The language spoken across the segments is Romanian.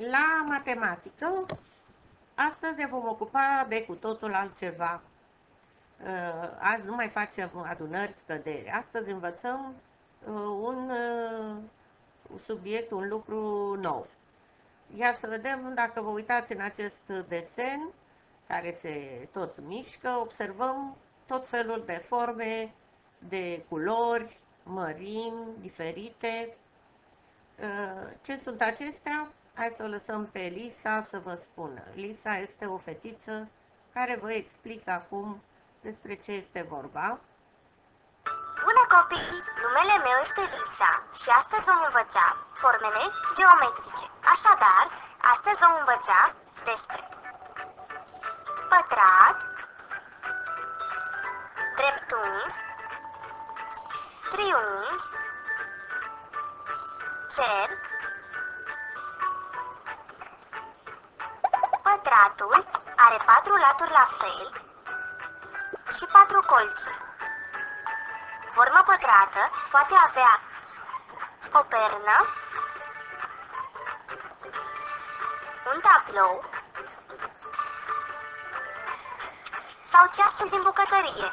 La matematică, astăzi ne vom ocupa de cu totul altceva. Azi nu mai facem adunări, scăderi. Astăzi învățăm un subiect, un lucru nou. Ia să vedem, dacă vă uitați în acest desen, care se tot mișcă, observăm tot felul de forme, de culori, mărimi diferite. Ce sunt acestea? Hai să o lăsăm pe Lisa să vă spună. Lisa este o fetiță care vă explică acum despre ce este vorba. Bună copii! Numele meu este Lisa și astăzi vom învăța formele geometrice. Așadar, astăzi vom învăța despre pătrat, dreptunghi, triunghi, cerc. Pătratul are 4 laturi la fel și 4 colțuri. Forma pătrată poate avea o pernă, un tablou sau ceasul din bucătărie.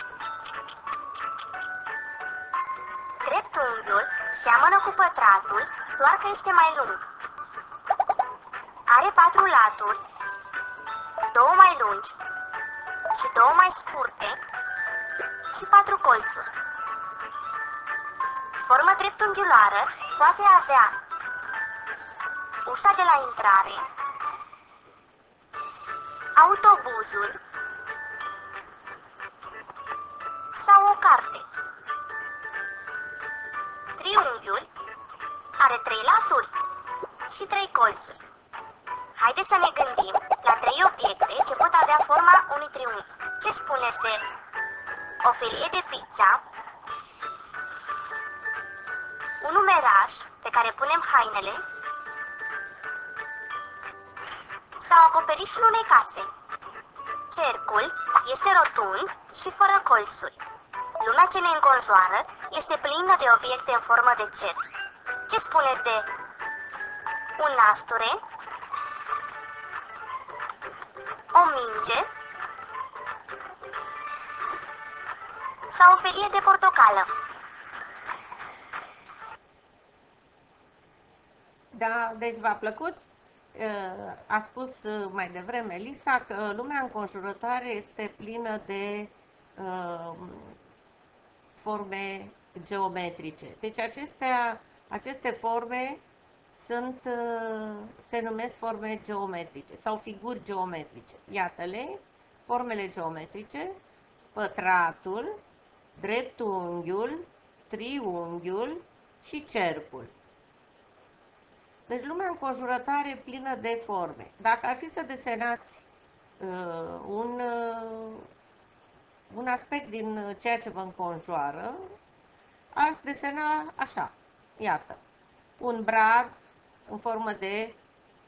Dreptunghiul seamănă cu pătratul, doar că este mai lung. Are 4 laturi, 2 mai lungi și 2 mai scurte și 4 colțuri. Forma dreptunghiulară poate avea ușa de la intrare, autobuzul sau o carte. Triunghiul are 3 laturi și 3 colțuri. Haideți să ne gândim la 3 obiecte ce pot avea forma unui triunghi. Ce spuneți de o felie de pizza, un numeraș pe care punem hainele sau acoperișul unei case? Cercul este rotund și fără colțuri. Lumea ce ne înconjoară este plină de obiecte în formă de cerc. Ce spuneți de un nasture, o minge sau o felie de portocală? Da, deci v-a plăcut? A spus mai devreme Lisa că lumea înconjurătoare este plină de forme geometrice. Deci aceste forme se numesc forme geometrice sau figuri geometrice. Iată-le, formele geometrice: pătratul, dreptunghiul, triunghiul și cercul. Deci lumea înconjurătoare e plină de forme. Dacă ar fi să desenați un aspect din ceea ce vă înconjoară, ați desena așa. Iată, un brad în formă de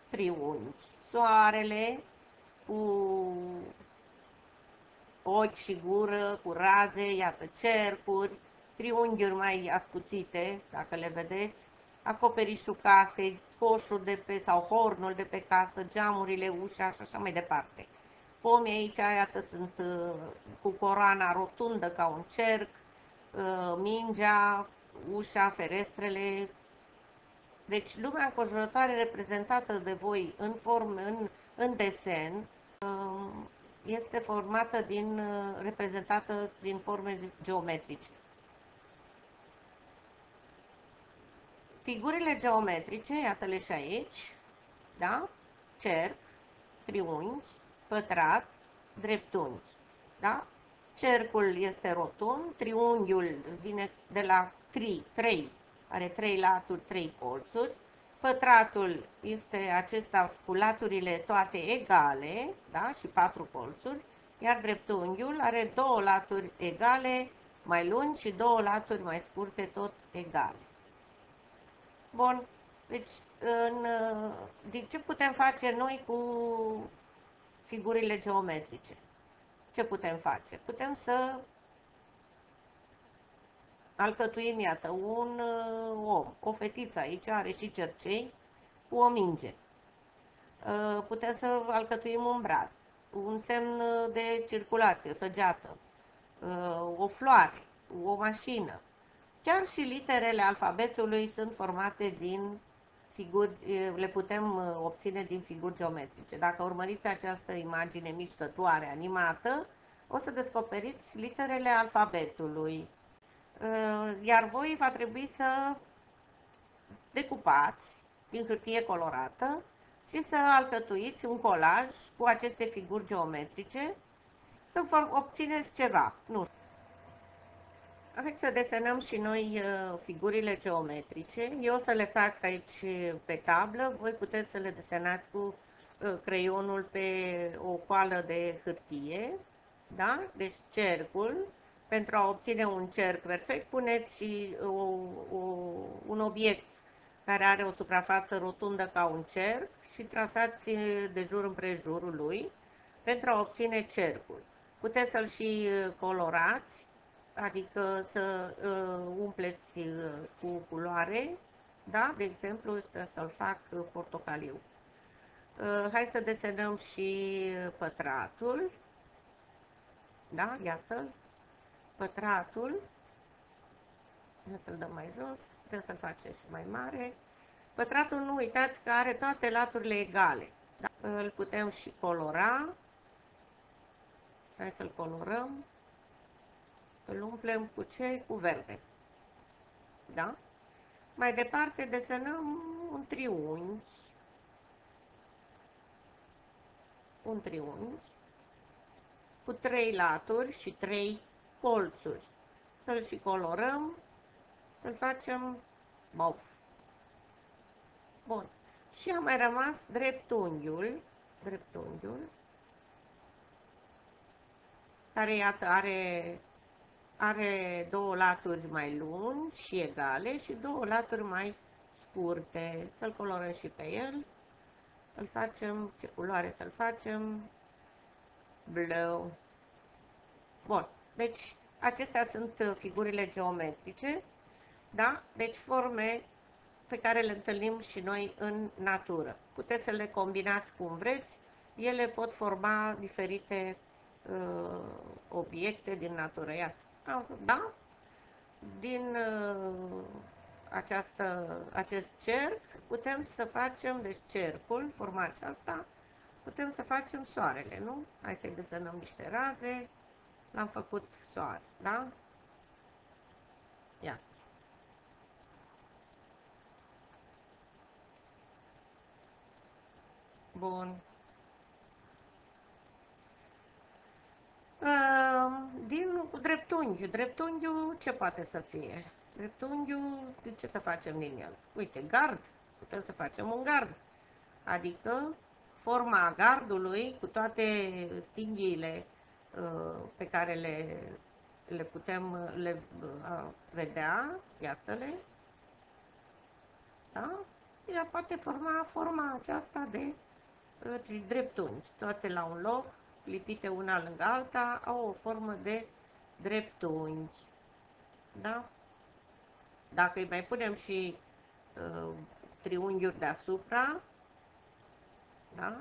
triunghi, soarele cu ochi și gură, cu raze, iată, cercuri, triunghiuri mai ascuțite, dacă le vedeți, acoperișul casei, coșul de pe, sau hornul de pe casă, geamurile, ușa și așa mai departe. Pomii aici, iată, sunt cu coroana rotundă ca un cerc, mingea, ușa, ferestrele. Deci lumea înconjurătoare reprezentată de voi în desen este formată reprezentată prin forme geometrice. Figurile geometrice, iată-le și aici, da? Cerc, triunghi, pătrat, dreptunghi, da? Cercul este rotund, triunghiul vine de la 3, are 3 laturi, 3 colțuri, pătratul este acesta cu laturile toate egale, da? Și 4 colțuri, iar dreptunghiul are 2 laturi egale, mai lungi, și 2 laturi mai scurte, tot egale. Bun, deci ce putem face noi cu figurile geometrice? Ce putem face? Putem să alcătuim, iată, un om, o fetiță aici are și cercei cu o minge. Putem să alcătuim un brad, un semn de circulație, o săgeată, o floare, o mașină. Chiar și literele alfabetului sunt formate din figuri, le putem obține din figuri geometrice. Dacă urmăriți această imagine mișcătoare, animată, o să descoperiți literele alfabetului. Iar voi va trebui să decupați din hârtie colorată și să alcătuiți un colaj cu aceste figuri geometrice, să obțineți ceva. Nu știu. Hai să desenăm și noi figurile geometrice. Eu o să le fac aici pe tablă, voi puteți să le desenați cu creionul pe o coală de hârtie. Da? Deci cercul, pentru a obține un cerc perfect, puneți un obiect care are o suprafață rotundă ca un cerc și trasați de jur împrejurul lui pentru a obține cercul. Puteți să-l și colorați, adică să umpleți cu culoare, da? De exemplu, să-l fac portocaliu. Hai să desenăm și pătratul. Da? Iată-l. Pătratul. Să-l dăm mai jos. Putem să-l facem și mai mare. Pătratul, nu uitați că are toate laturile egale. Da? Îl putem și colora. Hai să-l colorăm. Îl umplem cu ce? Cu verde. Da? Mai departe desenăm un triunghi. Un triunghi cu 3 laturi și 3 colțuri. Să-l și colorăm, să-l facem mov. Bun. Și a mai rămas dreptunghiul, care, iată, are 2 laturi mai lungi și egale și 2 laturi mai scurte. Să-l colorăm și pe el. Îl facem, ce culoare să-l facem? Bleu. Bun. Deci, acestea sunt figurile geometrice, da? Deci, forme pe care le întâlnim și noi în natură. Puteți să le combinați cum vreți. Ele pot forma diferite obiecte din natură. Iată. Da? Din acest cerc putem să facem, deci cercul, forma aceasta, putem să facem soarele, nu? Hai să-i desenăm niște raze. L-am făcut soare, da? Iată. Bun. Din dreptunghiul. Dreptunghiul ce poate să fie? Dreptunghiul, de ce să facem din el? Uite, gard. Putem să facem un gard. Adică forma gardului cu toate stinghiile pe care le putem vedea, iată-le, da? Ea poate forma forma aceasta de dreptunghi, toate la un loc, lipite una lângă alta, au o formă de dreptunghi, da? Dacă îi mai punem și triunghiuri deasupra, da?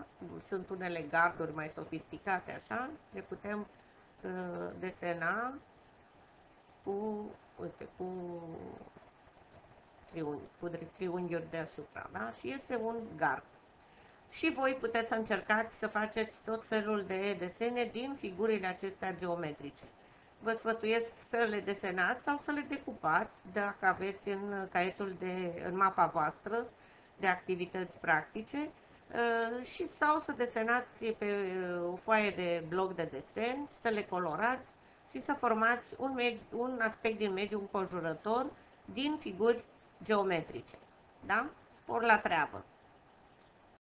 Sunt unele garduri mai sofisticate așa, le putem desena cu, uite, cu triunghiuri deasupra, da? Și este un gard. Și voi puteți să încercați să faceți tot felul de desene din figurile acestea geometrice. Vă sfătuiesc să le desenați sau să le decupați, dacă aveți în caietul în mapa voastră de activități practice, și sau să desenați pe o foaie de bloc de desen, să le colorați și să formați un aspect din mediul înconjurător din figuri geometrice. Da? Spor la treabă!